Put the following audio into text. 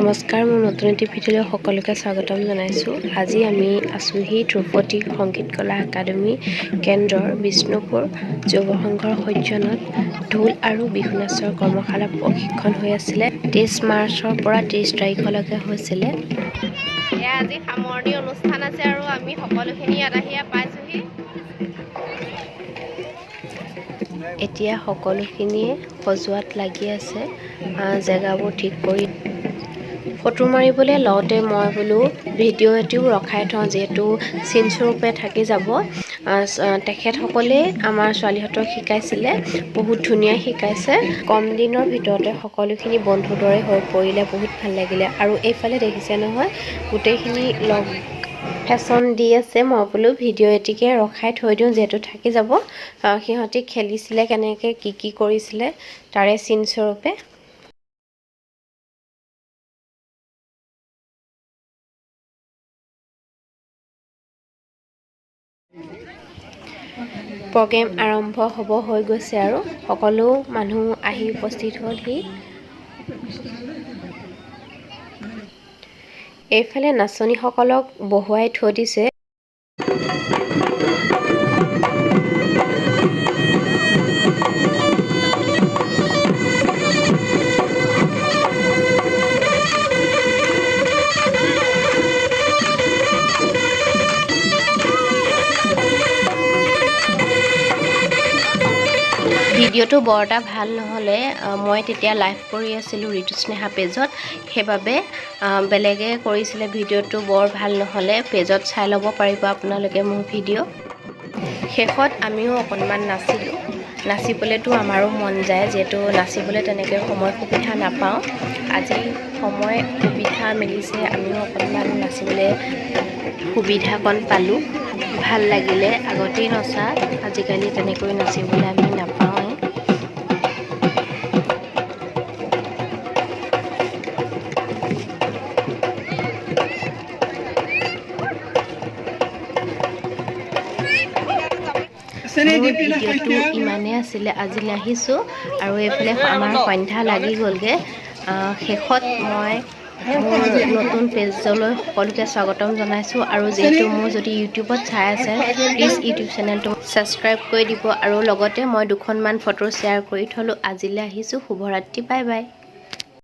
নমস্কাৰ, মোৰ নতুন এটি ভিডিঅ'লৈ সকলোকে স্বাগতম জনাইছোঁ। আজি আমি আছোঁহি ধ্ৰুপদী সংগীত কলা একাডেমী কেন্দ্ৰৰ বিষ্ণুপুৰ যুৱ সংঘৰ সৈজনত ঢোল আৰু বিহু নাচৰ কৰ্মশালা প্ৰশিক্ষণ হৈ আছিলে। 23 মাৰ্চৰ পৰা 30 তাৰিখলৈকে হৈছিলে। এয়া আজি সামৰণি অনুষ্ঠান আছে আৰু আমি সকলোখিনি ইয়াত আহি পাইছোঁহি। এতিয়া সকলোখিনিয়ে সজোৱাত লাগি আছে, জেগাবোৰ ঠিক কৰি। ফটো মাৰিবলৈ লওঁতে মই বোলো ভিডিঅ' এটিও ৰখাই থওঁ, যিহেতু চিনস্বৰূপে থাকি যাব। তেখেতসকলে আমাৰ ছোৱালীহঁতক শিকাইছিলে, বহুত ধুনীয়া শিকাইছে। কম দিনৰ ভিতৰতে সকলোখিনি বন্ধুৰ দৰে হৈ পৰিলে, বহুত ভাল লাগিলে। আৰু এইফালে দেখিছে নহয়, গোটেইখিনি লগ ফেশ্বন দি আছে। মই বোলো ভিডিঅ' এটিকে ৰখাই থৈ দিওঁ, যিহেতু থাকি যাব। সিহঁতি খেলিছিলে কেনেকৈ, কি কৰিছিলে তাৰে চিনস্বৰূপে। প্ৰগ্ৰেম আৰম্ভ হ'ব হৈ গৈছে আৰু সকলো মানুহ আহি উপস্থিত হ'লহি। এইফালে নাচনীসকলক বহুৱাই থৈ দিছে। ভিডিঅ'টো বৰ এটা ভাল নহ'লে, মই তেতিয়া লাইভ কৰি আছিলোঁ ঋতুস্নেহা পেজত, সেইবাবে বেলেগে কৰিছিলে। ভিডিঅ'টো বৰ ভাল নহ'লে, পেজত চাই ল'ব পাৰিব আপোনালোকে মোৰ ভিডিঅ'। শেষত আমিও অকণমান নাচিলোঁ। নাচিবলৈতো আমাৰো মন যায়, যিহেতু নাচিবলৈ তেনেকৈ সময় সুবিধা নাপাওঁ। আজি সময় সুবিধা মিলিছে, আমিও অকণমান নাচিবলৈ সুবিধাকণ পালোঁ। ভাল লাগিলে। আগতেই নচা, আজিকালি তেনেকৈ নাচিবলৈ আমি নাপাওঁৱে। মোৰ ভিডিঅ'টো ইমানেই আছিলে, আজিলৈ আহিছোঁ। আৰু এইফালে আমাৰ সন্ধ্যা লাগি গ'লগৈ। শেষত মই মোৰ নতুন পেজলৈ সকলোকে স্বাগতম জনাইছোঁ। আৰু যিহেতু মোৰ যদি ইউটিউবত চাই আছে, প্লিজ ইউটিউব চেনেলটো ছাবস্ক্ৰাইব কৰি দিব। আৰু লগতে মই 2খনমান ফটো শ্বেয়াৰ কৰি থ'লোঁ। আজিলৈ আহিছোঁ। শুভৰাত্ৰি, বাই বাই।